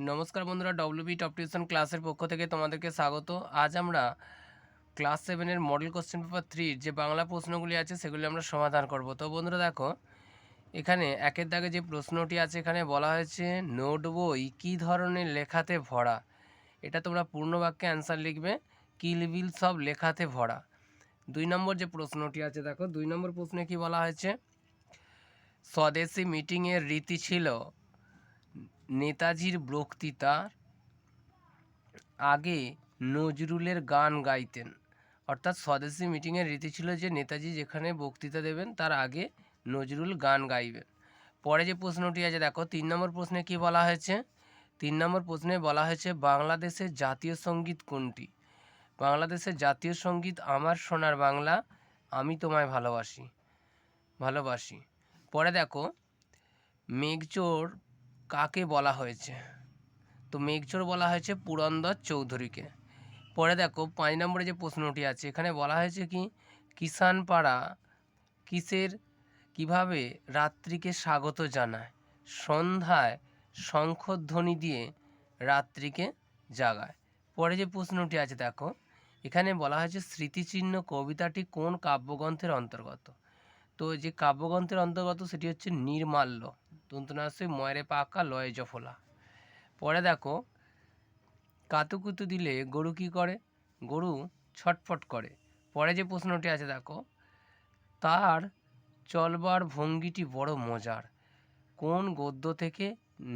নমস্কার বন্ধুরা, WB top tuition ক্লাসের পক্ষ থেকে তোমাদেরকে স্বাগত। আজ আমরা ক্লাস 7-এর মডেল কোশ্চেন পেপার 3 যে বাংলা প্রশ্নগুলি আছে সেগুলি আমরা সমাধান করব। তো বন্ধুরা দেখো, এখানে একের দাগে যে প্রশ্নটি আছে এখানে বলা হয়েছে নোট বই কী ধরনের লেখাতে ভরা। এটা তোমরা পূর্ণ বাক্যে অ্যান্সার লিখবে, কিলবিল সব লেখাতে ভরা। 2 নম্বর যে প্রশ্নটি আছে দেখো, 2 নম্বর প্রশ্নে কি বলা হয়েছে, স্বদেশী মিটিংয়ের রীতি ছিল নেতাজির বক্তৃতার আগে নজরুলের গান গাইতেন। অর্থাৎ স্বদেশী মিটিংয়ের রীতি ছিল যে নেতাজি যেখানে বক্তৃতা দেবেন তার আগে নজরুল গান গাইবেন। পরে যে প্রশ্নটি আছে দেখো, 3 নম্বর প্রশ্নে কি বলা হয়েছে, 3 নম্বর প্রশ্নে বলা হয়েছে বাংলাদেশের জাতীয় সঙ্গীত কোনটি। বাংলাদেশের জাতীয় সঙ্গীত আমার সোনার বাংলা, আমি তোমায় ভালোবাসি ভালোবাসি। পরে দেখো, মেঘচোর কাকে বলা হয়েছে, তো মেঘচোর বলা হয়েছে পুরন্দর চৌধুরীকে। পরে দেখো 5 নম্বরে যে প্রশ্নটি আছে এখানে বলা হয়েছে কি, কিষানপাড়া কিভাবে রাত্রিকে স্বাগত জানায়, সন্ধ্যায় শঙ্খধ্বনি দিয়ে রাত্রিকে জাগায়। পরে যে প্রশ্নটি আছে দেখো, এখানে বলা হয়েছে স্মৃতিচিহ্ন কবিতাটি কোন কাব্যগ্রন্থের অন্তর্গত। তো যে কাব্যগ্রন্থের অন্তর্গত সেটি হচ্ছে নির্মাল্য, তন্তুনাসে ময়রে পাকা লয়ে জফলা। পরে দেখো, কাতুকুতু দিলে গরু কি করে, গরু ছটফট করে। পরে যে প্রশ্নটি আছে দেখো, তার চলবার ভঙ্গিটি বড় মজার, কোন গদ্য থেকে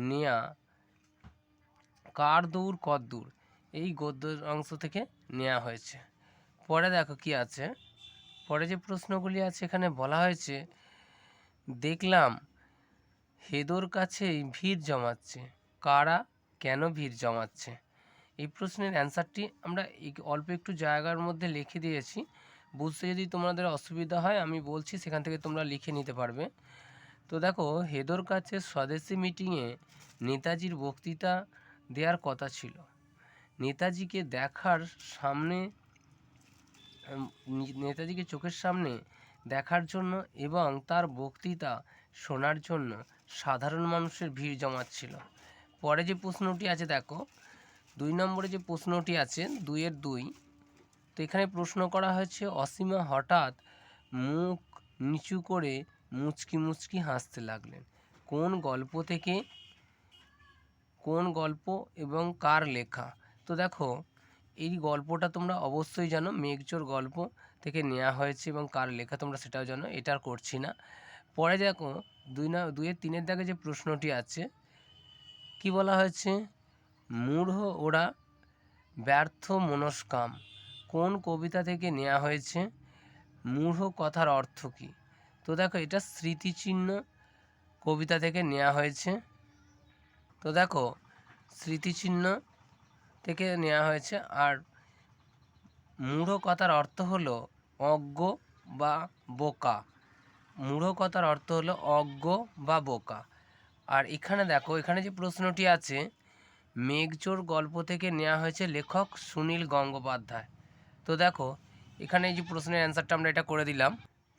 নেয়া, কার দৌড় কদ্দূর, এই গদ্য অংশ থেকে নেওয়া হয়েছে। পরে দেখো কি আছে, পরে যে প্রশ্নগুলি আছে এখানে বলা হয়েছে দেখলাম হেদোর কাছেই ভিড় জমাচ্ছে, কারা কেন ভিড় জমাচ্ছে। এই প্রশ্নের অ্যান্সারটি আমরা অল্প একটু জায়গার মধ্যে লিখে দিয়েছি, বুঝতে যদি তোমাদের অসুবিধা হয় আমি বলছি, সেখান থেকে তোমরা লিখে নিতে পারবে। তো দেখো, হেদোর কাছে স্বদেশী মিটিংয়ে নেতাজির বক্তৃতা দেওয়ার কথা ছিল। নেতাজিকে দেখার সামনে নেতাজিকে চোখের সামনে দেখার জন্য এবং তার বক্তৃতা শোনার জন্য সাধারণ মানুষের ভিড় জমাচ্ছিল। পরে যে প্রশ্নটি আছে দেখো, 2 নম্বরে যে প্রশ্নটি আছে 2-2, তো এখানে প্রশ্ন করা হয়েছে অসীমা হঠাৎ মুখ নিচু করে মুচকি মুচকি হাসতে লাগলেন, কোন গল্প এবং কার লেখা। তো দেখো, এই গল্পটা তোমরা অবশ্যই জানো, মেঘচোর গল্প থেকে নেওয়া হয়েছে এবং কার লেখা তোমরা সেটাও জানো, এটা আর করছি না। পরে দেখো 2-3 দাগে যে প্রশ্নটি আছে কি বলা হয়েছে, মূঢ় ওরা ব্যর্থ মনস্কাম, কোন কবিতা থেকে নেওয়া হয়েছে, মূঢ় কথার অর্থ কী। তো দেখো, এটা স্মৃতিচিহ্ন কবিতা থেকে নেওয়া হয়েছে। তো দেখো, স্মৃতিচিহ্ন থেকে নেওয়া হয়েছে। আর মূঢ় কথার অর্থ হলো অজ্ঞ বা বোকা, মূঢ় কথার অর্থ হলো অজ্ঞ বা বোকা। আর এখানে দেখো, এখানে যে প্রশ্নটি আছে মেঘচোর গল্প থেকে নেওয়া হয়েছে, লেখক সুনীল গঙ্গোপাধ্যায়। তো দেখো, এখানে যে প্রশ্নের অ্যান্সারটা আমরা এটা করে দিলাম।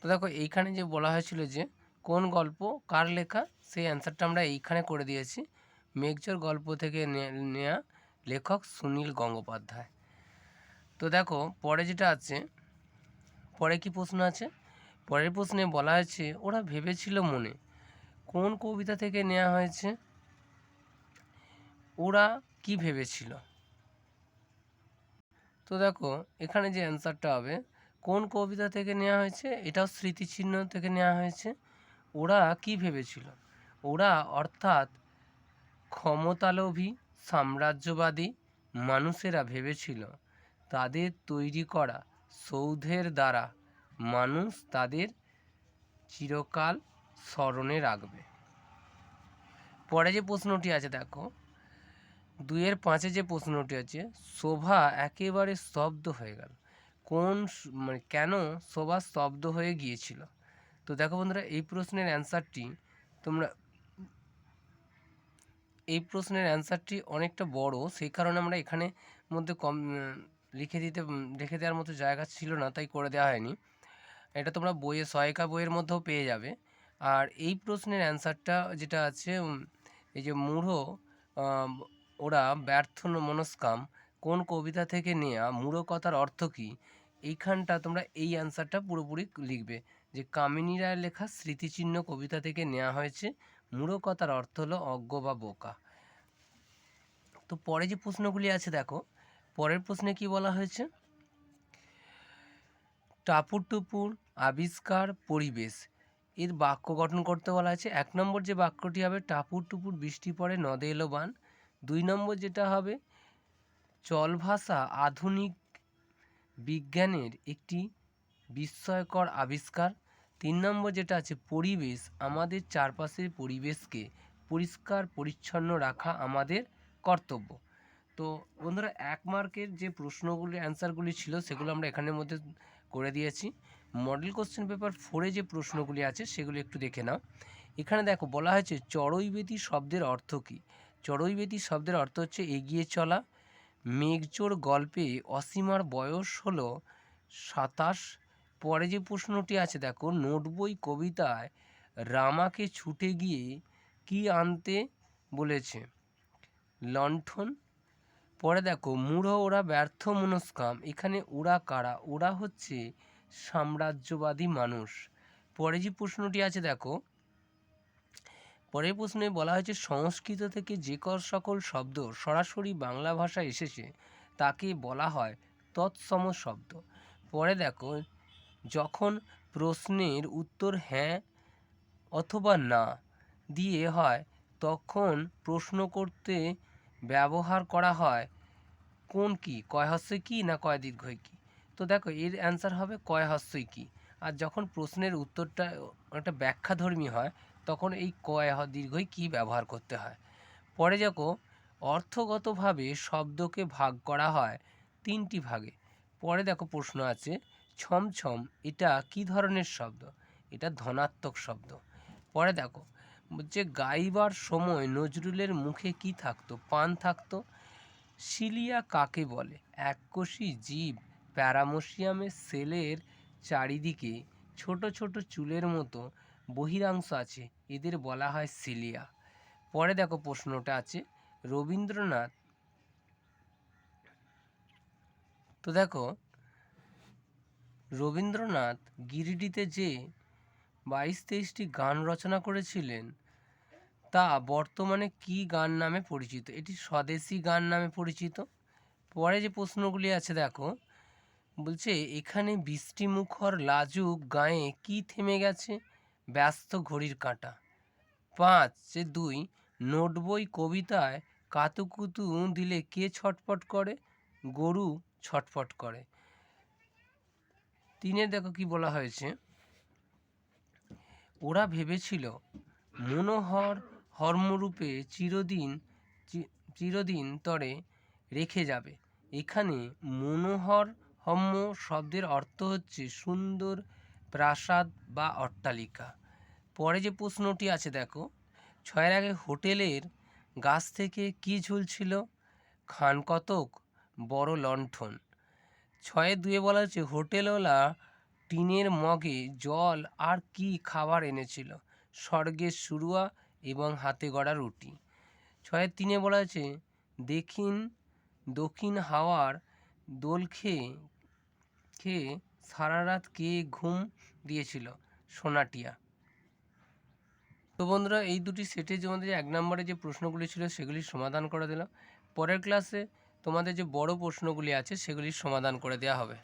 তো দেখো, এইখানে যে বলা হয়েছিল যে কোন গল্প কার লেখা, সেই অ্যান্সারটা আমরা এইখানে করে দিয়েছি, মেঘচোর গল্প থেকে নেওয়া, লেখক সুনীল গঙ্গোপাধ্যায়। তো দেখো, পরে যেটা আছে, পরে কি প্রশ্ন আছে, পরের প্রশ্নে বলা হয়েছে ওরা ভেবেছিল মনে, কোন কবিতা থেকে নেওয়া হয়েছে, ওরা কি ভেবেছিল। তো দেখো, এখানে যে অ্যান্সারটা হবে কোন কবিতা থেকে নেওয়া হয়েছে, এটাও স্মৃতিচিহ্ন থেকে নেওয়া হয়েছে। ওরা কি ভেবেছিল, ওরা অর্থাৎ ক্ষমতালোভী সাম্রাজ্যবাদী মানুষেরা ভেবেছিল তাদের তৈরি করা সৌধের দ্বারা মানুষ তাদের চিরকাল স্মরণে রাখবে। পরে যে প্রশ্নটি আছে দেখো, 2-5 যে প্রশ্নটি আছে, শোভা একেবারে স্তব্ধ হয়ে গেল, কেন শোভা স্তব্ধ হয়ে গিয়েছিল। তো দেখো বন্ধুরা, এই প্রশ্নের অ্যান্সারটি অনেকটা বড়, সেই কারণে আমরা এখানে মধ্যে লিখে দেওয়ার মতো জায়গা ছিল না, তাই করে দেওয়া হয়নি। এটা তোমরা বইয়ে সহায়িকা বইয়ের মধ্যেও পেয়ে যাবে। আর এই প্রশ্নের অ্যান্সারটা যেটা আছে, এই যে মূঢ় ওরা ব্যর্থ মনস্কাম কোন কবিতা থেকে নেয়া, মূঢ় কথার অর্থ কী? এইখানটা তোমরা এই অ্যান্সারটা পুরোপুরি লিখবে যে কামিনী রায়ের লেখা স্মৃতিচিহ্ন কবিতা থেকে নেওয়া হয়েছে। মূঢ় কথার অর্থ হলো অজ্ঞ বা বোকা। তো পরে যে প্রশ্নগুলি আছে দেখো, পরের প্রশ্নে কি বলা হয়েছে, টাপুর টুপুর আবিষ্কার পরিবেশ এর বাক্য গঠন করতে বলা আছে। 1 নম্বর যে বাক্যটি হবে, টাপুর টুপুর বৃষ্টি পড়ে নদে এলো বান। 2 নম্বর যেটা হবে, চল ভাষা আধুনিক বিজ্ঞানের একটি বিস্ময়কর আবিষ্কার। 3 নম্বর যেটা আছে, পরিবেশ আমাদের চারপাশের পরিবেশকে পরিষ্কার পরিচ্ছন্ন রাখা আমাদের কর্তব্য। তো বন্ধুরা 1 মার্কের যে প্রশ্নগুলি অ্যান্সারগুলি ছিল সেগুলো আমরা এখানের মধ্যে করে দিয়েছি। মডেল কোশ্চেন পেপার 4-এ যে প্রশ্নগুলি আছে সেগুলি একটু দেখে নাও। এখানে দেখো বলা হয়েছে চড়ুইবেতি শব্দের অর্থ কী? চড়ুইবেতি শব্দের অর্থ হচ্ছে এগিয়ে চলা। মেঘচোর গল্পে অসীমার বয়স হলো 27। পরে যে প্রশ্নটি আছে দেখো, নোটবই কবিতায় রামাকে ছুটে গিয়ে কি আনতে বলেছে? লণ্ঠন। পরে দেখো, মূঢ় ওরা ব্যর্থ মনস্কাম, এখানে ওরা কারা? ওরা হচ্ছে সাম্রাজ্যবাদী মানুষ। পরে যে প্রশ্নটি আছে দেখো, পরের প্রশ্নে বলা হয়েছে সংস্কৃত থেকে যে সকল শব্দ সরাসরি বাংলা ভাষায় এসেছে তাকে বলা হয় তৎসম শব্দ। পরে দেখো, যখন প্রশ্নের উত্তর হ্যাঁ অথবা না দিয়ে হয় তখন প্রশ্ন করতে ব্যবহার করা হয় কোন কি, কয় হস্যই কি না কয় দীর্ঘই কি? তো দেখো এর অ্যান্সার হবে কয় হস্যই কি। আর যখন প্রশ্নের উত্তরটা একটা ব্যাখ্যাধর্মী হয় তখন এই কয় দীর্ঘই কি ব্যবহার করতে হয়। পরে দেখো, অর্থগতভাবে শব্দকে ভাগ করা হয় 3টি ভাগে। পরে দেখো প্রশ্ন আছে, ছমছম এটা কি ধরনের শব্দ? এটা ধনাত্মক শব্দ। পরে দেখো যে গাইবার সময় নজরুলের মুখে কি থাকতো? পান থাকতো। সিলিয়া কাকে বলে? এককোষী জীব প্যারামোসিয়ামের সেলের চারিদিকে ছোট ছোট চুলের মতো বহিরাংশ আছে, এদের বলা হয় সিলিয়া। পরে দেখো প্রশ্নটা আছে, রবীন্দ্রনাথ, তো দেখো রবীন্দ্রনাথ গিরিডিতে যে 22-23টি গান রচনা করেছিলেন তা বর্তমানে কি গান নামে পরিচিত? এটি স্বদেশী গান নামে পরিচিত। পরে যে প্রশ্নগুলি আছে দেখো, বলছে এখানে বৃষ্টিমুখর লাজুক গায়ে কি থেমে গেছে? ব্যস্ত ঘড়ির কাঁটা। 5-2 নোটবই কবিতায় কাতুকুতু দিলে কে ছটফট করে? গরু ছটফট করে। 3 দেখো কি বলা হয়েছে, ওরা ভেবেছিল মনোহর হর্মরূপে চিরদিন তরে রেখে যাবে। এখানে মনোহর হম্ম শব্দের অর্থ হচ্ছে সুন্দর প্রাসাদ বা অট্টালিকা। পরে যে প্রশ্নটি আছে দেখো, 6-এর আগে হোটেলের গাছ থেকে কি ঝুলছিল? খান কতক বড় লণ্ঠন। 6-2 বলা হচ্ছে হোটেলওয়ালা টিনের মগে জল আর কি খাবার এনেছিল? স্বর্গের শুরুয়া এবং হাতে গড়া রুটি। 6-3 বলা হয়েছে দক্ষিণ হাওয়ার দোল খেয়ে খেয়ে সারা রাত কে ঘুম দিয়েছিল? সোনাটিয়া। তো বন্ধুরা এই দুটি সেটে যে আমাদের 1 নম্বরে যে প্রশ্নগুলি ছিল সেগুলির সমাধান করে দিলাম। পরের ক্লাসে তোমাদের যে বড় প্রশ্নগুলি আছে সেগুলির সমাধান করে দেওয়া হবে।